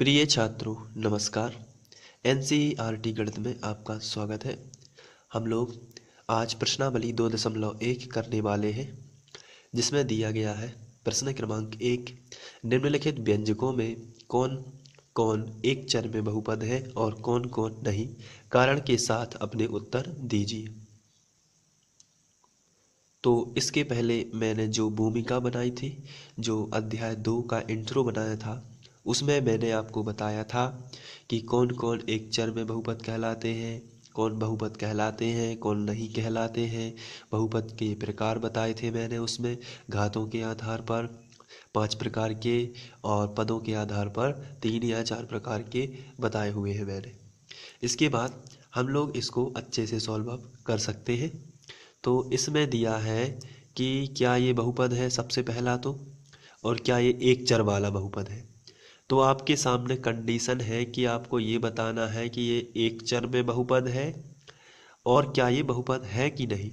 प्रिय छात्रों नमस्कार। एनसीईआरटी गणित में आपका स्वागत है। हम लोग आज प्रश्नावली 2.1 करने वाले हैं, जिसमें दिया गया है प्रश्न क्रमांक 1। निम्नलिखित व्यंजकों में कौन कौन एक चर में बहुपद है और कौन कौन नहीं, कारण के साथ अपने उत्तर दीजिए। तो इसके पहले मैंने जो भूमिका बनाई थी, जो अध्याय 2 का इंट्रो बनाया था, उसमें मैंने आपको बताया था कि कौन कौन एक चर में बहुपद कहलाते हैं, कौन बहुपद कहलाते हैं, कौन नहीं कहलाते हैं। बहुपद के प्रकार बताए थे मैंने उसमें, घातों के आधार पर 5 प्रकार के और पदों के आधार पर 3 या 4 प्रकार के बताए हुए हैं मैंने। इसके बाद हम लोग इसको अच्छे से सॉल्व अप कर सकते हैं। तो इसमें दिया है कि क्या ये बहुपद है सबसे पहला, तो और क्या ये एक चर वाला बहुपद है। तो आपके सामने कंडीशन है कि आपको ये बताना है कि ये एक चर में बहुपद है और क्या ये बहुपद है कि नहीं।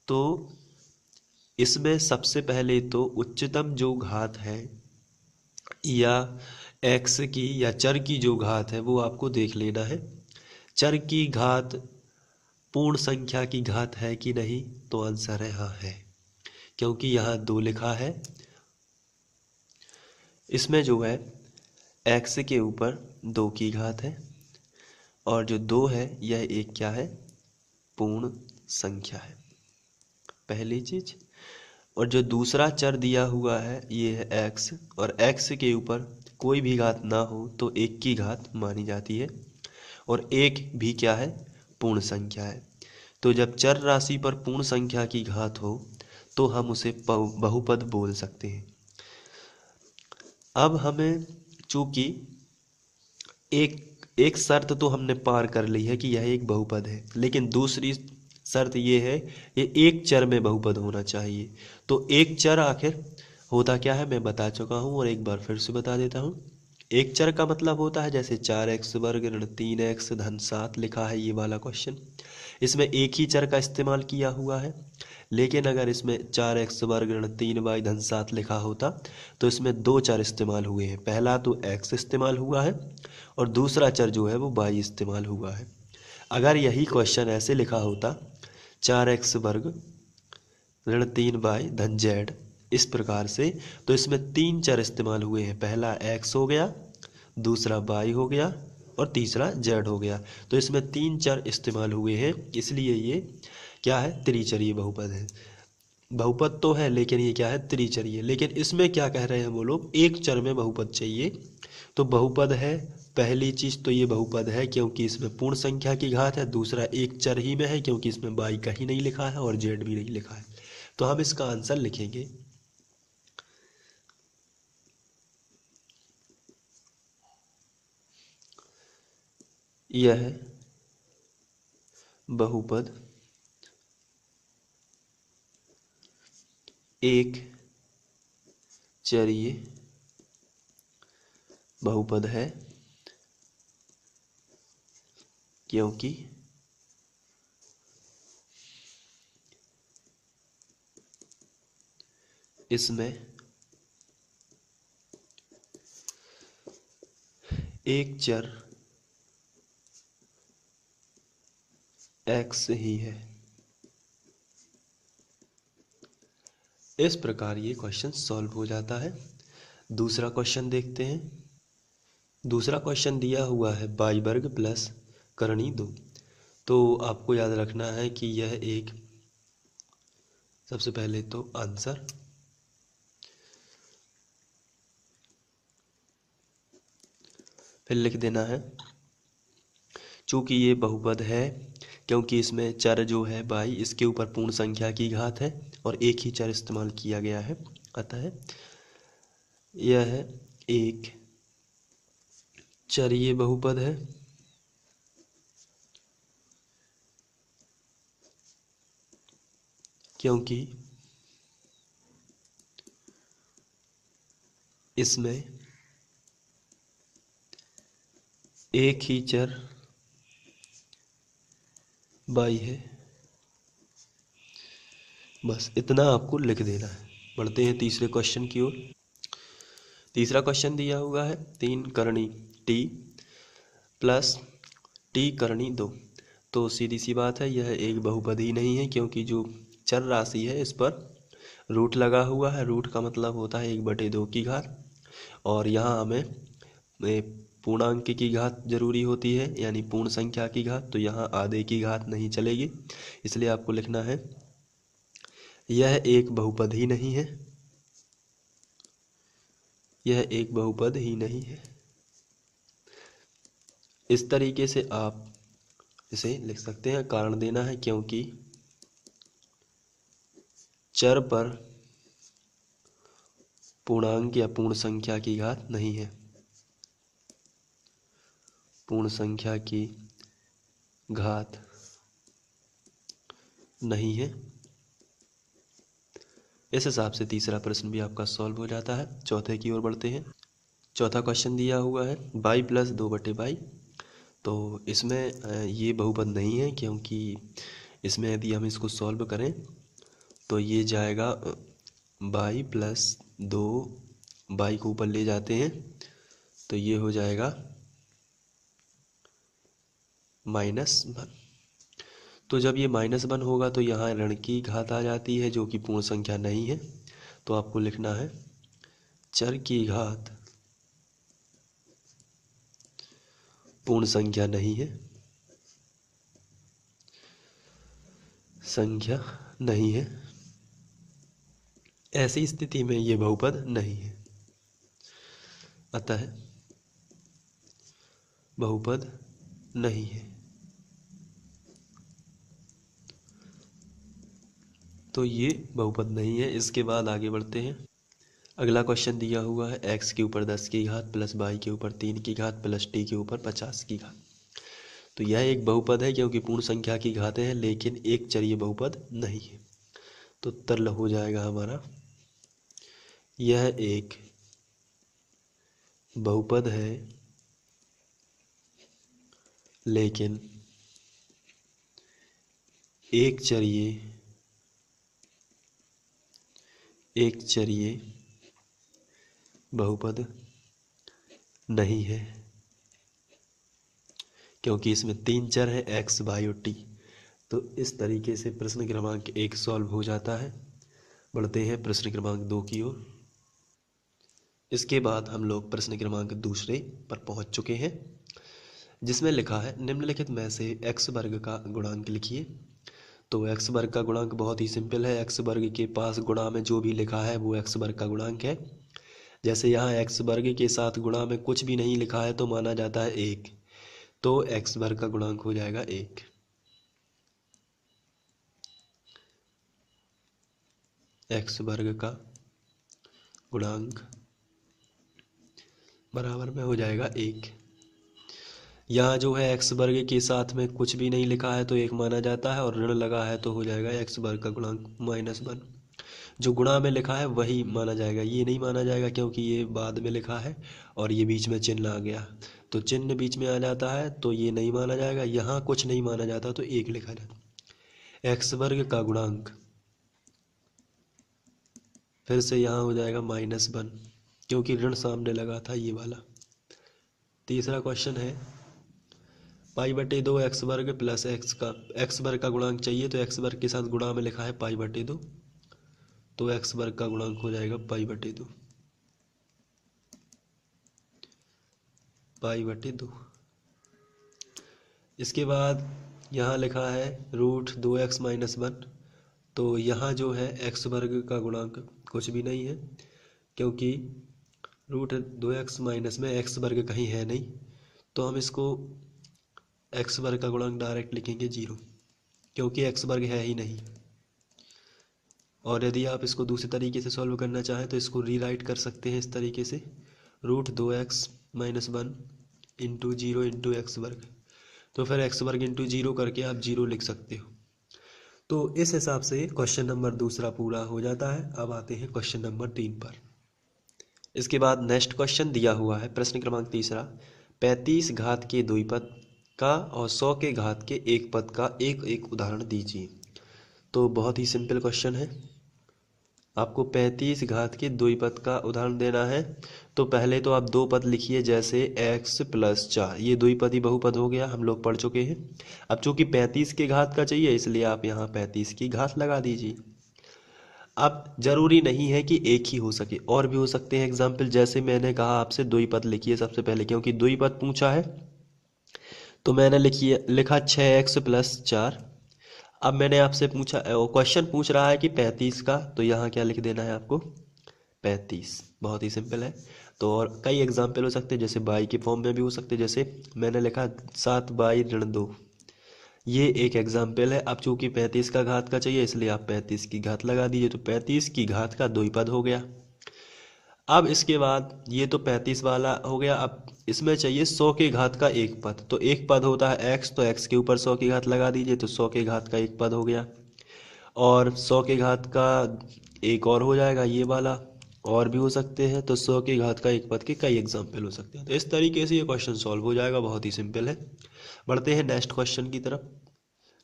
तो इसमें सबसे पहले तो उच्चतम जो घात है या एक्स की या चर की जो घात है वो आपको देख लेना है। चर की घात पूर्ण संख्या की घात है कि नहीं, तो आंसर है हाँ है, क्योंकि यहाँ 2 लिखा है। इसमें जो है एक्स के ऊपर 2 की घात है और जो 2 है यह एक क्या है, पूर्ण संख्या है, पहली चीज। और जो दूसरा चर दिया हुआ है ये है एक्स, और एक्स के ऊपर कोई भी घात ना हो तो 1 की घात मानी जाती है, और 1 भी क्या है, पूर्ण संख्या है। तो जब चर राशि पर पूर्ण संख्या की घात हो तो हम उसे बहुपद बोल सकते हैं। अब हमें चूंकि एक शर्त तो हमने पार कर ली है कि यह एक बहुपद है, लेकिन दूसरी शर्त ये है ये एक चर में बहुपद होना चाहिए। तो एक चर आखिर होता क्या है मैं बता चुका हूँ, और एक बार फिर से बता देता हूँ। एक चर का मतलब होता है जैसे 4x वर्ग ऋण 3x धन 7 लिखा है ये वाला क्वेश्चन, इसमें एक ही चर का इस्तेमाल किया हुआ है। लेकिन अगर इसमें 4x वर्ग ऋण 3y धन 7 लिखा होता तो इसमें 2 चर इस्तेमाल हुए हैं। पहला तो x इस्तेमाल हुआ है और दूसरा चर जो है वो y इस्तेमाल हुआ है। अगर यही क्वेश्चन ऐसे लिखा होता 4x वर्ग ऋण 3y धन z इस प्रकार से, तो इसमें 3 चर इस्तेमाल हुए हैं। पहला x हो गया, दूसरा y हो गया और तीसरा z हो गया। तो इसमें 3 चर इस्तेमाल हुए हैं, इसलिए ये क्या है, त्रिचरीय बहुपद है। बहुपद तो है लेकिन ये क्या है, त्रिचरीय। लेकिन इसमें क्या कह रहे हैं वो लोग, एक चर में बहुपद चाहिए। तो बहुपद है, पहली चीज तो ये बहुपद है क्योंकि इसमें पूर्ण संख्या की घात है। दूसरा एक चर ही में है क्योंकि इसमें y कहीं नहीं लिखा है और z भी नहीं लिखा है। तो हम इसका आंसर लिखेंगे यह बहुपद एक चरीय बहुपद है क्योंकि इसमें एक चर x ही है। इस प्रकार ये क्वेश्चन सॉल्व हो जाता है। दूसरा क्वेश्चन देखते हैं। दूसरा क्वेश्चन दिया हुआ है y वर्ग प्लस करणी 2। तो आपको याद रखना है कि यह एक, सबसे पहले तो आंसर, फिर लिख देना है चूंकि ये बहुपद है क्योंकि इसमें चर जो है y इसके ऊपर पूर्ण संख्या की घात है और एक ही चर इस्तेमाल किया गया है, अतः यह एक चरीय बहुपद है। क्योंकि इसमें एक ही चर y है। बस इतना आपको लिख देना है। बढ़ते हैं तीसरे क्वेश्चन की ओर। तीसरा क्वेश्चन दिया हुआ है 3 करणी t प्लस t करणी 2। तो सीधी सी बात है, यह एक बहुपद ही नहीं है, क्योंकि जो चर राशि है इस पर रूट लगा हुआ है। रूट का मतलब होता है 1/2 की घात, और यहाँ हमें पूर्णांक की घात जरूरी होती है, यानी पूर्ण संख्या की घात। तो यहाँ आधे की घात नहीं चलेगी, इसलिए आपको लिखना है यह एक बहुपद ही नहीं है, यह एक बहुपद ही नहीं है। इस तरीके से आप इसे लिख सकते हैं। कारण देना है क्योंकि चर पर पूर्णांक या पूर्ण संख्या की घात नहीं है, पूर्ण संख्या की घात नहीं है। इस हिसाब से तीसरा प्रश्न भी आपका सॉल्व हो जाता है। चौथे की ओर बढ़ते हैं। चौथा क्वेश्चन दिया हुआ है y प्लस 2/22। तो इसमें ये बहुपद नहीं है, क्योंकि इसमें यदि हम इसको सॉल्व करें तो ये जाएगा y प्लस 2, y को ऊपर ले जाते हैं तो ये हो जाएगा -1। तो जब ये -1 होगा तो यहाँ ऋण की घात आ जाती है, जो कि पूर्ण संख्या नहीं है। तो आपको लिखना है चर की घात पूर्ण संख्या नहीं है, संख्या नहीं है। ऐसी स्थिति में ये बहुपद नहीं है, अतः बहुपद नहीं है। तो ये बहुपद नहीं है। इसके बाद आगे बढ़ते हैं। अगला क्वेश्चन दिया हुआ है x के ऊपर 10 की घात प्लस y के ऊपर 3 की घात प्लस t के ऊपर 50 की घात। तो यह एक बहुपद है, क्योंकि पूर्ण संख्या की घातें हैं, लेकिन एक चरीय बहुपद नहीं है। तो उत्तर हो जाएगा हमारा यह एक बहुपद है, लेकिन एक चरीय बहुपद नहीं है, क्योंकि इसमें 3 चर हैं x, y और t। तो इस तरीके से प्रश्न क्रमांक 1 सॉल्व हो जाता है। बढ़ते हैं प्रश्न क्रमांक 2 की ओर। इसके बाद हम लोग प्रश्न क्रमांक 2 पर पहुंच चुके हैं, जिसमें लिखा है निम्नलिखित में से x वर्ग का गुणांक लिखिए। तो x वर्ग का गुणांक बहुत ही सिंपल है। x वर्ग के पास गुणा में जो भी लिखा है वो x वर्ग का गुणांक है। जैसे यहाँ x वर्ग के साथ गुणा में कुछ भी नहीं लिखा है तो माना जाता है 1, तो x वर्ग का गुणांक हो जाएगा 1। x वर्ग का गुणांक बराबर में हो जाएगा 1। यहाँ जो है x वर्ग के साथ में कुछ भी नहीं लिखा है तो 1 माना जाता है, और ऋण लगा है तो हो जाएगा x वर्ग का गुणांक -1। जो गुणा में लिखा है वही माना जाएगा, ये नहीं माना जाएगा क्योंकि ये बाद में लिखा है और ये बीच में चिन्ह आ गया, तो चिन्ह बीच में आ जाता है तो ये नहीं माना जाएगा। यहाँ कुछ नहीं माना जाता तो 1 लिखा जाता। x वर्ग का गुणांक फिर से यहाँ हो जाएगा -1, क्योंकि ऋण सामने लगा था ये वाला। तीसरा क्वेश्चन है π/2 x वर्ग प्लस x वर्ग का गुणांक चाहिए, तो x वर्ग के साथ गुणा में लिखा है π/2, तो x वर्ग का गुणांक हो जाएगा π/2। π/2। इसके बाद यहाँ लिखा है √2x - 1। तो यहाँ जो है x वर्ग का गुणांक कुछ भी नहीं है, क्योंकि √2x में x वर्ग कहीं है नहीं, तो हम इसको x वर्ग का गुणांक डायरेक्ट लिखेंगे 0, क्योंकि x वर्ग है ही नहीं। और यदि आप इसको दूसरे तरीके से सॉल्व करना चाहें तो इसको रीराइट कर सकते हैं इस तरीके से, √2x - 1 × 0 × x वर्ग। तो फिर x वर्ग × 0 करके आप 0 लिख सकते हो। तो इस हिसाब से क्वेश्चन नंबर 2 पूरा हो जाता है। अब आते हैं क्वेश्चन नंबर 3 पर। इसके बाद नेक्स्ट क्वेश्चन दिया हुआ है प्रश्न क्रमांक 3, 35 घात के द्विपद का और 100 के घात के एक पद का एक एक उदाहरण दीजिए। तो बहुत ही सिंपल क्वेश्चन है। आपको 35 घात के द्विपद का उदाहरण देना है। तो पहले तो आप दो पद लिखिए, जैसे x प्लस 4, ये द्विपदी बहुपद हो गया, हम लोग पढ़ चुके हैं। अब चूंकि 35 के घात का चाहिए, इसलिए आप यहाँ 35 की घात लगा दीजिए। अब जरूरी नहीं है कि एक ही हो सके, और भी हो सकते हैं एग्जाम्पल। जैसे मैंने कहा आपसे द्विपद लिखिए सबसे पहले, क्योंकि द्विपद पूछा है तो मैंने लिखा 6x+4। अब मैंने आपसे पूछा, क्वेश्चन पूछ रहा है कि 35 का, तो यहाँ क्या लिख देना है आपको, 35। बहुत ही सिंपल है। तो और कई एग्जाम्पल हो सकते हैं, जैसे बाई के फॉर्म में भी हो सकते हैं, जैसे मैंने लिखा 7/2। ये एक एग्जाम्पल है। अब चूंकि 35 का घात का चाहिए, इसलिए आप 35 की घात लगा दीजिए, तो 35 की घात का द्विपद हो गया। अब इसके बाद ये तो 35 वाला हो गया। अब इसमें चाहिए 100 के घात का एक पद, तो एक पद होता है x, तो x के ऊपर 100 की घात लगा दीजिए, तो 100 के घात का एक पद हो गया। और 100 के घात का एक और हो जाएगा ये वाला, और भी हो सकते हैं। तो 100 के घात का एक पद के कई एग्जाम्पल हो सकते हैं। तो इस तरीके से ये क्वेश्चन सॉल्व हो जाएगा, बहुत ही सिंपल है। बढ़ते हैं नेक्स्ट क्वेश्चन की तरफ।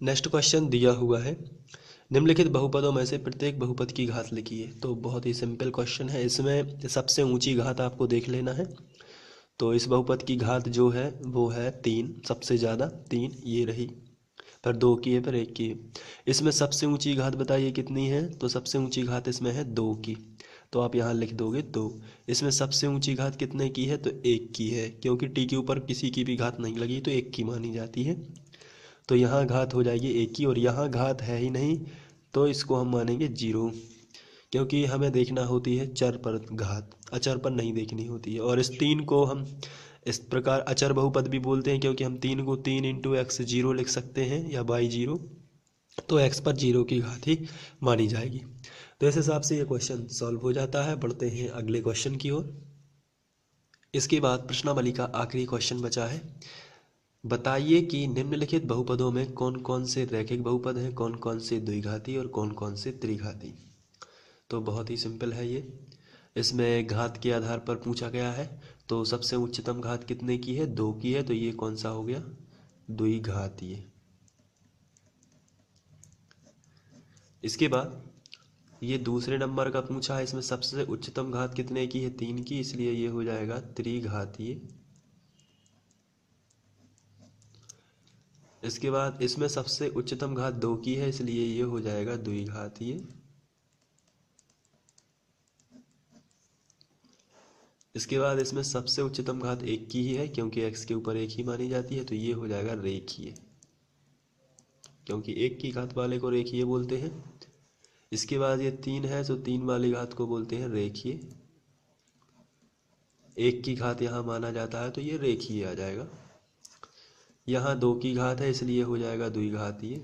नेक्स्ट क्वेश्चन दिया हुआ है, निम्नलिखित बहुपदों में से प्रत्येक बहुपद की घात लिखिए। तो बहुत ही सिंपल क्वेश्चन है। इसमें सबसे ऊंची घात आपको देख लेना है। तो इस बहुपद की घात जो है वो है 3, सबसे ज़्यादा 3 ये रही, पर 2 की है, पर 1 की है। इसमें सबसे ऊंची घात बताइए कितनी है, तो सबसे ऊंची घात इसमें है 2 की, तो आप यहाँ लिख दोगे 2। इसमें सबसे ऊंची घात कितने की है, तो 1 की है, क्योंकि टी के ऊपर किसी की भी घात नहीं लगी, तो 1 की मानी जाती है। तो यहाँ घात हो जाएगी 1 की, और यहाँ घात है ही नहीं, तो इसको हम मानेंगे 0, क्योंकि हमें देखना होती है चर पर घात, अचर पर नहीं देखनी होती है। और इस 3 को हम इस प्रकार अचर बहुपद भी बोलते हैं, क्योंकि हम 3 को 3 × x0 लिख सकते हैं, या बाई 0, तो x पर 0 की घात ही मानी जाएगी। तो इस हिसाब से ये क्वेश्चन सॉल्व हो जाता है। बढ़ते हैं अगले क्वेश्चन की ओर। इसके बाद प्रश्नावली का आखिरी क्वेश्चन बचा है। बताइए कि निम्नलिखित बहुपदों में कौन कौन से रैखिक बहुपद हैं, कौन कौन से द्विघाती और कौन कौन से त्रिघाती। तो बहुत ही सिंपल है ये। इसमें घात के आधार पर पूछा गया है। तो सबसे उच्चतम घात कितने की है, 2 की है, तो ये कौन सा हो गया, द्विघातीय। इसके बाद ये दूसरे नंबर का पूछा है, इसमें सबसे उच्चतम घात कितने की है, 3 की, इसलिए ये हो जाएगा त्रिघातीय। इसके बाद इसमें सबसे उच्चतम घात 2 की है, इसलिए ये हो जाएगा द्विघातीय। इसके बाद इसमें सबसे उच्चतम घात 1 की ही है, क्योंकि x के ऊपर 1 ही मानी जाती है, तो ये हो जाएगा रेखीय, क्योंकि 1 की घात वाले को रेखीय बोलते हैं। इसके बाद ये 3 है, तो 3 वाली घात को बोलते हैं रेखीय। 1 की घात यहाँ माना जाता है, तो ये रेखीय आ जाएगा। यहाँ 2 की घात है, इसलिए हो जाएगा द्विघातीय।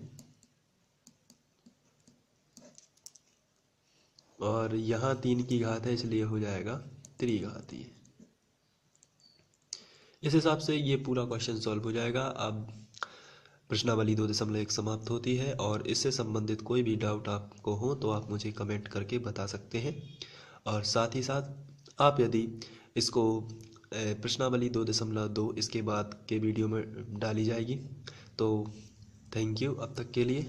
और यहाँ 3 की घात है, इसलिए हो जाएगा त्रिघातीय। इस हिसाब से ये पूरा क्वेश्चन सॉल्व हो जाएगा। अब प्रश्नावली 2.1 समाप्त होती है, और इससे संबंधित कोई भी डाउट आपको हो तो आप मुझे कमेंट करके बता सकते हैं। और साथ ही साथ आप यदि इसको प्रश्नावली 2.2 इसके बाद के वीडियो में डाली जाएगी। तो थैंक यू अब तक के लिए।